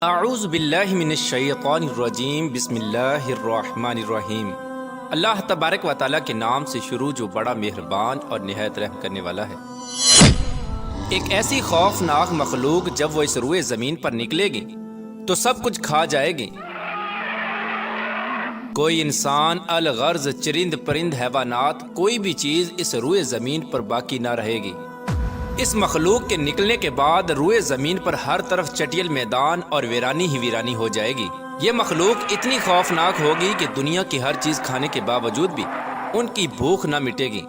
اعوذ باللہ من الشیطان الرجیم بسم اللہ الرحمن الرحیم۔ اللہ تبارک و تعالیٰ کے نام سے شروع جو بڑا مہربان اور نہایت رحم کرنے والا ہے۔ ایک ایسی خوفناک مخلوق جب وہ اس روئے زمین پر نکلے گی تو سب کچھ کھا جائے گی۔ کوئی انسان، الغرض، چرند پرند، حیوانات، کوئی بھی چیز اس روئے زمین پر باقی نہ رہے گی۔ اس مخلوق کے نکلنے کے بعد روئے زمین پر ہر طرف چٹیل میدان اور ویرانی ہی ویرانی ہو جائے گی۔ یہ مخلوق اتنی خوفناک ہوگی کہ دنیا کی ہر چیز کھانے کے باوجود بھی ان کی بھوک نہ مٹے گی۔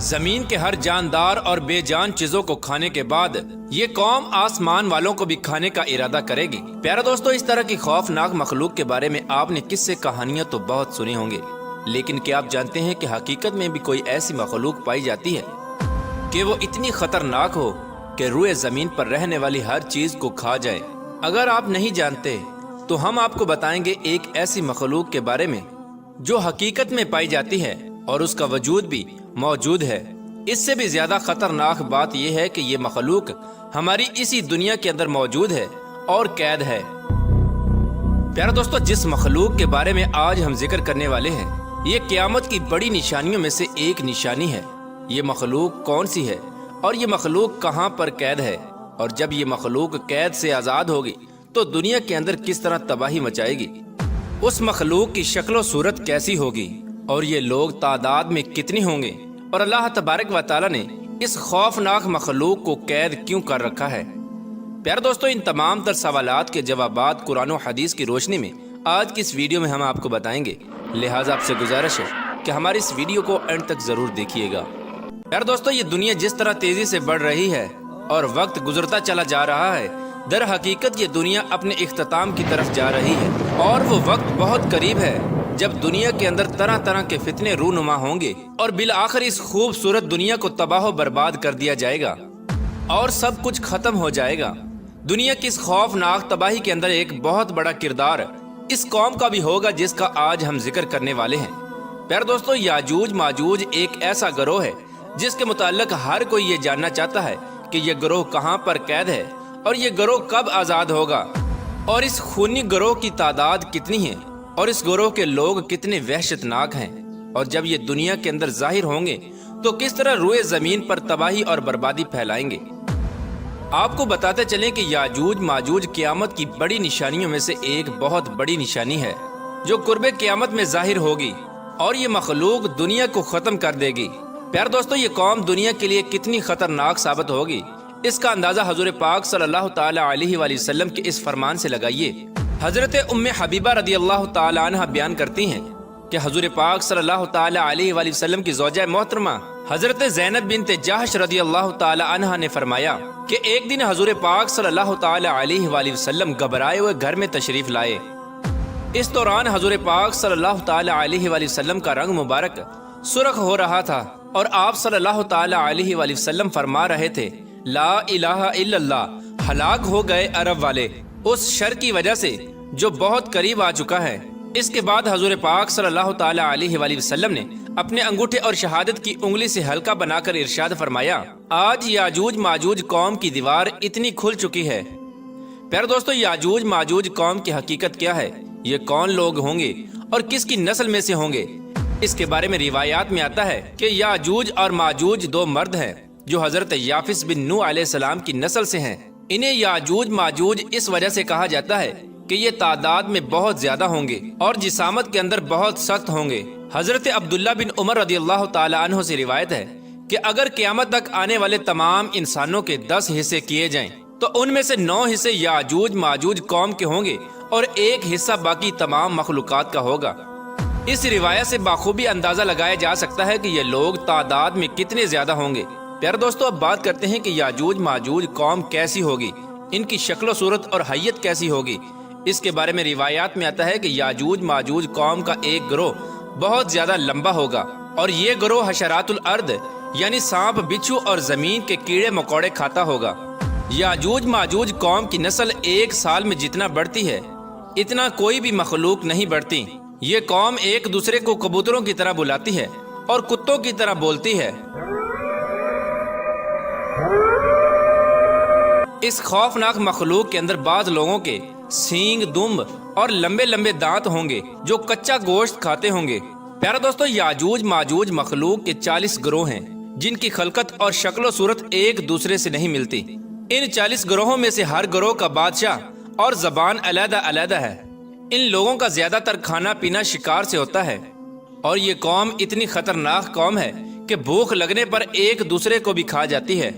زمین کے ہر جاندار اور بے جان چیزوں کو کھانے کے بعد یہ قوم آسمان والوں کو بھی کھانے کا ارادہ کرے گی۔ پیارے دوستو، اس طرح کی خوفناک مخلوق کے بارے میں آپ نے قصے کہانیاں تو بہت سنے ہوں گے، لیکن کیا آپ جانتے ہیں کہ حقیقت میں بھی کوئی ایسی مخلوق پائی جاتی ہے کہ وہ اتنی خطرناک ہو کہ روئے زمین پر رہنے والی ہر چیز کو کھا جائے؟ اگر آپ نہیں جانتے تو ہم آپ کو بتائیں گے ایک ایسی مخلوق کے بارے میں جو حقیقت میں پائی جاتی ہے اور اس کا وجود بھی موجود ہے۔ اس سے بھی زیادہ خطرناک بات یہ ہے کہ یہ مخلوق ہماری اسی دنیا کے اندر موجود ہے اور قید ہے۔ پیارے دوستو، جس مخلوق کے بارے میں آج ہم ذکر کرنے والے ہیں، یہ قیامت کی بڑی نشانیوں میں سے ایک نشانی ہے۔ یہ مخلوق کون سی ہے اور یہ مخلوق کہاں پر قید ہے؟ اور جب یہ مخلوق قید سے آزاد ہوگی تو دنیا کے اندر کس طرح تباہی مچائے گی؟ اس مخلوق کی شکل و صورت کیسی ہوگی اور یہ لوگ تعداد میں کتنی ہوں گے؟ اور اللہ تبارک و تعالیٰ نے اس خوفناک مخلوق کو قید کیوں کر رکھا ہے؟ پیارے دوستو، ان تمام تر سوالات کے جوابات قرآن و حدیث کی روشنی میں آج کی اس ویڈیو میں ہم آپ کو بتائیں گے، لہٰذا آپ سے گزارش ہے کہ ہماری اس ویڈیو کو اینڈ تک ضرور دیکھیے گا۔ یار دوستو، یہ دنیا جس طرح تیزی سے بڑھ رہی ہے اور وقت گزرتا چلا جا رہا ہے، در حقیقت یہ دنیا اپنے اختتام کی طرف جا رہی ہے، اور وہ وقت بہت قریب ہے جب دنیا کے اندر طرح طرح کے فتنے رونما ہوں گے اور بالآخر اس خوبصورت دنیا کو تباہ و برباد کر دیا جائے گا اور سب کچھ ختم ہو جائے گا۔ دنیا کی اس خوفناک تباہی کے اندر ایک بہت بڑا کردار اس قوم کا بھی ہوگا جس کا آج ہم ذکر کرنے والے ہیں۔ پیارے دوستو، یاجوج ماجوج ایک ایسا گروہ ہے جس کے متعلق ہر کوئی یہ جاننا چاہتا ہے کہ یہ گروہ کہاں پر قید ہے اور یہ گروہ کب آزاد ہوگا، اور اس خونی گروہ کی تعداد کتنی ہے اور اس گروہ کے لوگ کتنے وحشتناک ہیں، اور جب یہ دنیا کے اندر ظاہر ہوں گے تو کس طرح روئے زمین پر تباہی اور بربادی پھیلائیں گے۔ آپ کو بتاتے چلیں کہ یاجوج ماجوج قیامت کی بڑی نشانیوں میں سے ایک بہت بڑی نشانی ہے جو قرب قیامت میں ظاہر ہوگی، اور یہ مخلوق دنیا کو ختم کر دے گی۔ پیار دوستو، یہ قوم دنیا کے لیے کتنی خطرناک ثابت ہوگی، اس کا اندازہ حضور پاک صلی اللہ تعالی علیہ وآلہ وسلم کے اس فرمان سے لگائیے۔ حضرت ام حبیبہ رضی اللہ تعالی عنہ بیان کرتی ہیں کہ حضور پاک صلی اللہ تعالی علیہ وآلہ وسلم کی زوجہ محترمہ حضرت زینب بنت جحش رضی اللہ تعالی عنہ نے فرمایا کہ ایک دن حضور پاک صلی اللہ تعالی علیہ وآلہ وسلم گھبرائے ہوئے گھر میں تشریف لائے۔ اس دوران حضور پاک صلی اللہ تعالی علیہ وآلہ وسلم کا رنگ مبارک سرخ ہو رہا تھا، اور آپ صلی اللہ تعالی علیہ وآلہ وسلم فرما رہے تھے، لا الہ الا اللہ، ہلاک ہو گئے عرب والے اس شر کی وجہ سے جو بہت قریب آ چکا ہے۔ اس کے بعد حضور پاک صلی اللہ تعالی علیہ وآلہ وسلم نے اپنے انگوٹھے اور شہادت کی انگلی سے ہلکا بنا کر ارشاد فرمایا، آج یاجوج ماجوج قوم کی دیوار اتنی کھل چکی ہے۔ پیارے دوستو، یاجوج ماجوج قوم کی حقیقت کیا ہے، یہ کون لوگ ہوں گے اور کس کی نسل میں سے ہوں گے؟ اس کے بارے میں روایات میں آتا ہے کہ یاجوج اور ماجوج دو مرد ہیں جو حضرت یافس بن نوح علیہ السلام کی نسل سے ہیں۔ انہیں یاجوج ماجوج اس وجہ سے کہا جاتا ہے کہ یہ تعداد میں بہت زیادہ ہوں گے اور جسامت کے اندر بہت سخت ہوں گے۔ حضرت عبداللہ بن عمر رضی اللہ تعالی عنہ سے روایت ہے کہ اگر قیامت تک آنے والے تمام انسانوں کے 10 حصے کیے جائیں تو ان میں سے 9 حصے یاجوج ماجوج قوم کے ہوں گے اور ایک حصہ باقی تمام مخلوقات کا ہوگا۔ اس روایت سے بخوبی اندازہ لگایا جا سکتا ہے کہ یہ لوگ تعداد میں کتنے زیادہ ہوں گے۔ پیارے دوستو، اب بات کرتے ہیں کہ یاجوج ماجوج قوم کیسی ہوگی، ان کی شکل و صورت اور حیت کیسی ہوگی۔ اس کے بارے میں روایات میں آتا ہے کہ یاجوج ماجوج قوم کا ایک گروہ بہت زیادہ لمبا ہوگا، اور یہ گروہ حشرات الارض یعنی سانپ، بچھو اور زمین کے کیڑے مکوڑے کھاتا ہوگا۔ یاجوج ماجوج قوم کی نسل ایک سال میں جتنا بڑھتی ہے اتنا کوئی بھی مخلوق نہیں بڑھتی۔ یہ قوم ایک دوسرے کو کبوتروں کی طرح بلاتی ہے اور کتوں کی طرح بولتی ہے۔ اس خوفناک مخلوق کے اندر بعض لوگوں کے سینگ دم اور لمبے لمبے دانت ہوں گے جو کچا گوشت کھاتے ہوں گے۔ پیارا دوستو، یاجوج ماجوج مخلوق کے 40 گروہ ہیں جن کی خلقت اور شکل و صورت ایک دوسرے سے نہیں ملتی۔ ان 40 گروہوں میں سے ہر گروہ کا بادشاہ اور زبان علیحدہ علیحدہ ہے۔ ان لوگوں کا زیادہ تر کھانا پینا شکار سے ہوتا ہے، اور یہ قوم اتنی خطرناک قوم ہے کہ بھوک لگنے پر ایک دوسرے کو بھی کھا جاتی ہے۔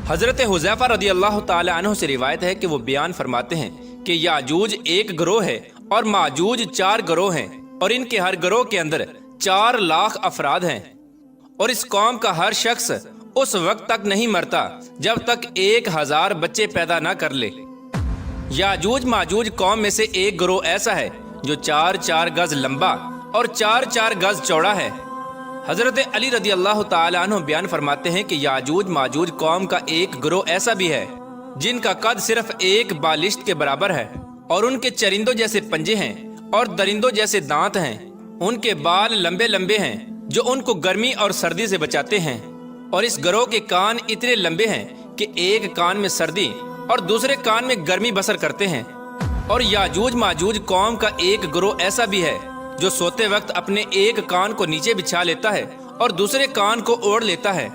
حضرت حذیفہ رضی اللہ تعالی عنہ سے روایت ہے کہ وہ بیان فرماتے ہیں کہ یاجوج ایک گروہ ہے اور ماجوج 4 گروہ ہیں، اور ان کے ہر گروہ کے اندر 4 لاکھ افراد ہیں، اور اس قوم کا ہر شخص اس وقت تک نہیں مرتا جب تک 1000 بچے پیدا نہ کر لے۔ یاجوج ماجوج قوم میں سے ایک گروہ ایسا ہے جو 4 گز لمبا اور 4 گز چوڑا ہے۔ حضرت علی رضی اللہ تعالی عنہ بیان فرماتے ہیں کہ یاجوج ماجوج قوم کا ایک گروہ ایسا بھی ہے جن کا قد صرف ایک بالشت کے برابر ہے، اور ان کے چرندوں جیسے پنجے ہیں اور درندوں جیسے دانت ہیں۔ ان کے بال لمبے لمبے ہیں جو ان کو گرمی اور سردی سے بچاتے ہیں، اور اس گروہ کے کان اتنے لمبے ہیں کہ ایک کان میں سردی اور دوسرے کان میں گرمی بسر کرتے ہیں۔ اور یاجوج ماجوج قوم کا ایک گروہ ایسا بھی ہے جو سوتے وقت اپنے ایک کان کو نیچے بچھا لیتا ہے اور دوسرے کان کو اوڑھ لیتا ہے،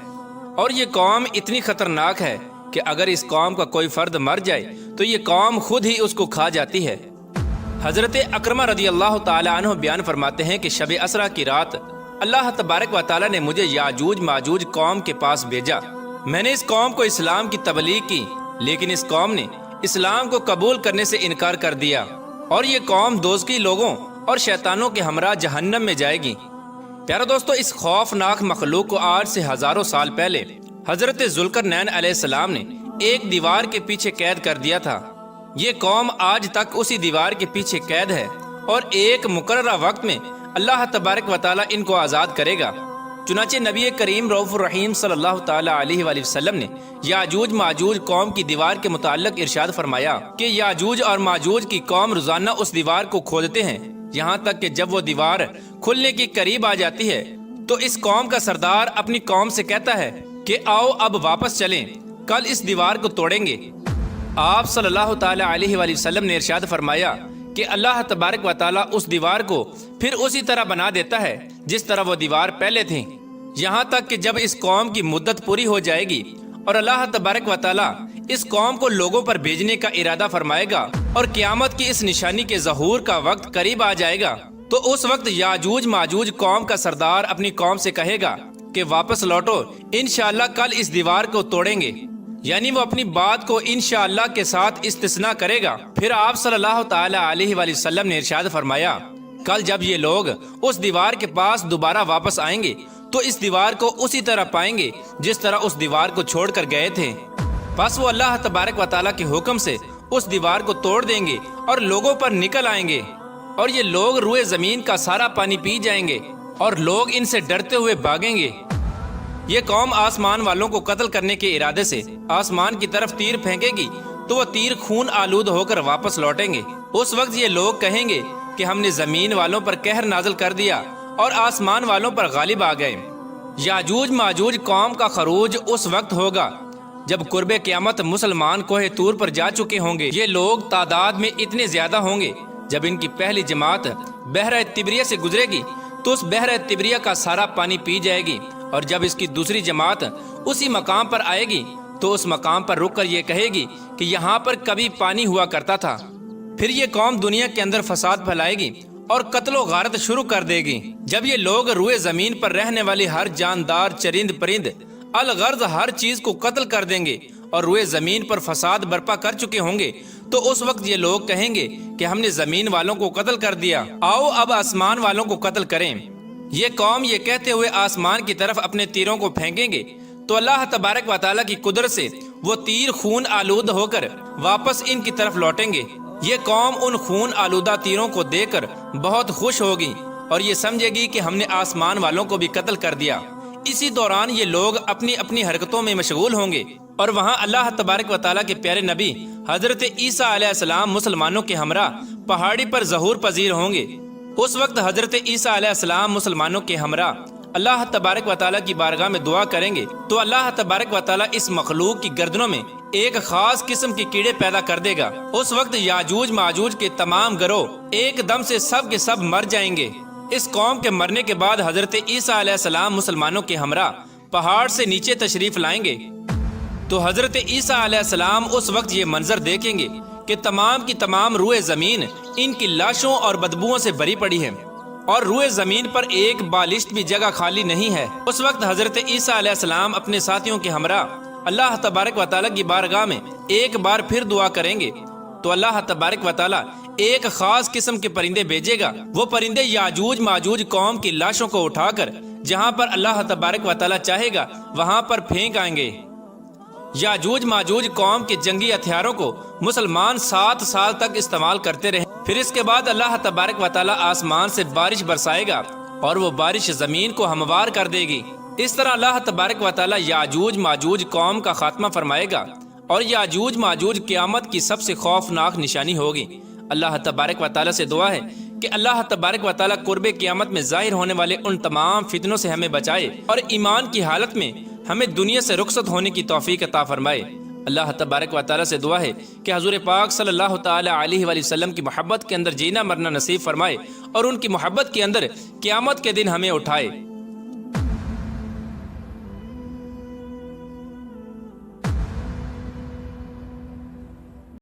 اور یہ قوم اتنی خطرناک ہے کہ اگر اس قوم کا کوئی فرد مر جائے تو یہ قوم خود ہی اس کو کھا جاتی ہے۔ حضرت اکرمہ رضی اللہ تعالی عنہ بیان فرماتے ہیں کہ شب اسرا کی رات اللہ تبارک و تعالی نے مجھے یاجوج ماجوج قوم کے پاس بھیجا۔ میں نے اس قوم کو اسلام کی تبلیغ کی، لیکن اس قوم نے اسلام کو قبول کرنے سے انکار کر دیا، اور یہ قوم دوزخی لوگوں اور شیطانوں کے ہمراہ جہنم میں جائے گی۔ پیارا دوستو، اس خوفناک مخلوق کو آج سے ہزاروں سال پہلے حضرت ذوالقرنین علیہ السلام نے ایک دیوار کے پیچھے قید کر دیا تھا۔ یہ قوم آج تک اسی دیوار کے پیچھے قید ہے، اور ایک مقررہ وقت میں اللہ تبارک و تعالی ان کو آزاد کرے گا۔ چنانچہ نبی کریم رؤوف الرحیم صلی اللہ تعالی علیہ وآلہ وسلم نے یاجوج ماجوج قوم کی دیوار کے متعلق ارشاد فرمایا کہ یاجوج اور ماجوج کی قوم روزانہ اس دیوار کو کھودتے ہیں، یہاں تک کہ جب وہ دیوار کھلنے کی قریب آ جاتی ہے تو اس قوم کا سردار اپنی قوم سے کہتا ہے کہ آؤ اب واپس چلیں، کل اس دیوار کو توڑیں گے۔ آپ صلی اللہ تعالی علیہ وآلہ وسلم نے ارشاد فرمایا کہ اللہ تبارک و تعالیٰ اس دیوار کو پھر اسی طرح بنا دیتا ہے جس طرح وہ دیوار پہلے تھی، یہاں تک کہ جب اس قوم کی مدت پوری ہو جائے گی اور اللہ تبارک و تعالیٰ اس قوم کو لوگوں پر بھیجنے کا ارادہ فرمائے گا اور قیامت کی اس نشانی کے ظہور کا وقت قریب آ جائے گا، تو اس وقت یاجوج ماجوج قوم کا سردار اپنی قوم سے کہے گا کہ واپس لوٹو، انشاءاللہ کل اس دیوار کو توڑیں گے، یعنی وہ اپنی بات کو انشاءاللہ کے ساتھ استثناء کرے گا۔ پھر آپ صلی اللہ تعالی علیہ وآلہ وسلم نے ارشاد فرمایا، کل جب یہ لوگ اس دیوار کے پاس دوبارہ واپس آئیں گے تو اس دیوار کو اسی طرح پائیں گے جس طرح اس دیوار کو چھوڑ کر گئے تھے۔ پس وہ اللہ تبارک و تعالیٰ کے حکم سے اس دیوار کو توڑ دیں گے اور لوگوں پر نکل آئیں گے، اور یہ لوگ روئے زمین کا سارا پانی پی جائیں گے اور لوگ ان سے ڈرتے ہوئے بھاگیں گے۔ یہ قوم آسمان والوں کو قتل کرنے کے ارادے سے آسمان کی طرف تیر پھینکے گی تو وہ تیر خون آلود ہو کر واپس لوٹیں گے۔ اس وقت یہ لوگ کہیں گے کہ ہم نے زمین والوں پر قہر نازل کر دیا اور آسمان والوں پر غالب آ گئے۔ یاجوج ماجوج قوم کا خروج اس وقت ہوگا جب قرب قیامت مسلمان کوہ طور پر جا چکے ہوں گے۔ یہ لوگ تعداد میں اتنے زیادہ ہوں گے، جب ان کی پہلی جماعت بحر تبریہ سے گزرے گی تو اس بحر تبریہ کا سارا پانی پی جائے گی، اور جب اس کی دوسری جماعت اسی مقام پر آئے گی تو اس مقام پر رک کر یہ کہے گی کہ یہاں پر کبھی پانی ہوا کرتا تھا۔ پھر یہ قوم دنیا کے اندر فساد پھیلائے گی اور قتل و غارت شروع کر دے گی۔ جب یہ لوگ روئے زمین پر رہنے والی ہر جاندار چرند پرند الغرض ہر چیز کو قتل کر دیں گے اور روئے زمین پر فساد برپا کر چکے ہوں گے، تو اس وقت یہ لوگ کہیں گے کہ ہم نے زمین والوں کو قتل کر دیا، آؤ اب آسمان والوں کو قتل کریں۔ یہ قوم یہ کہتے ہوئے آسمان کی طرف اپنے تیروں کو پھینکیں گے تو اللہ تبارک و تعالیٰ کی قدرت سے وہ تیر خون آلود ہو کر واپس ان کی طرف لوٹیں گے۔ یہ قوم ان خون آلودہ تیروں کو دیکھ کر بہت خوش ہوگی اور یہ سمجھے گی کہ ہم نے آسمان والوں کو بھی قتل کر دیا۔ اسی دوران یہ لوگ اپنی اپنی حرکتوں میں مشغول ہوں گے، اور وہاں اللہ تبارک و تعالیٰ کے پیارے نبی حضرت عیسیٰ علیہ السلام مسلمانوں کے ہمراہ پہاڑی پر ظہور پذیر ہوں گے۔ اس وقت حضرت عیسیٰ علیہ السلام مسلمانوں کے ہمراہ اللہ تبارک و تعالیٰ کی بارگاہ میں دعا کریں گے تو اللہ تبارک و تعالیٰ اس مخلوق کی گردنوں میں ایک خاص قسم کے کیڑے پیدا کر دے گا۔ اس وقت یاجوج ماجوج کے تمام گروہ ایک دم سے سب کے سب مر جائیں گے۔ اس قوم کے مرنے کے بعد حضرت عیسیٰ علیہ السلام مسلمانوں کے ہمراہ پہاڑ سے نیچے تشریف لائیں گے تو حضرت عیسیٰ علیہ السلام اس وقت یہ منظر دیکھیں گے کہ تمام کی تمام روئے زمین ان کی لاشوں اور بدبوؤں سے بھری پڑی ہے اور روئے زمین پر ایک بالشت بھی جگہ خالی نہیں ہے۔ اس وقت حضرت عیسیٰ علیہ السلام اپنے ساتھیوں کے ہمراہ اللہ تبارک و تعالیٰ کی بارگاہ میں ایک بار پھر دعا کریں گے تو اللہ تبارک و تعالیٰ ایک خاص قسم کے پرندے بھیجے گا۔ وہ پرندے یاجوج ماجوج قوم کی لاشوں کو اٹھا کر جہاں پر اللہ تبارک و تعالیٰ چاہے گا وہاں پر پھینک آئیں گے۔ یاجوج ماجوج قوم کے جنگی ہتھیاروں کو مسلمان 7 سال تک استعمال کرتے رہے۔ پھر اس کے بعد اللہ تبارک و تعالیٰ آسمان سے بارش برسائے گا اور وہ بارش زمین کو ہموار کر دے گی۔ اس طرح اللہ تبارک و تعالیٰ یاجوج ماجوج قوم کا خاتمہ فرمائے گا اور یاجوج ماجوج قیامت کی سب سے خوفناک نشانی ہوگی۔ اللہ تبارک و تعالیٰ سے دعا ہے کہ اللہ تبارک و تعالیٰ قرب قیامت میں ظاہر ہونے والے ان تمام فتنوں سے ہمیں بچائے اور ایمان کی حالت میں ہمیں دنیا سے رخصت ہونے کی توفیق عطا فرمائے۔ اللہ تبارک و تعالیٰ سے دعا ہے کہ حضور پاک صلی اللہ تعالی علیہ وآلہ وسلم کی محبت کے اندر جینا مرنا نصیب فرمائے اور ان کی محبت کے اندر قیامت کے دن ہمیں اٹھائے۔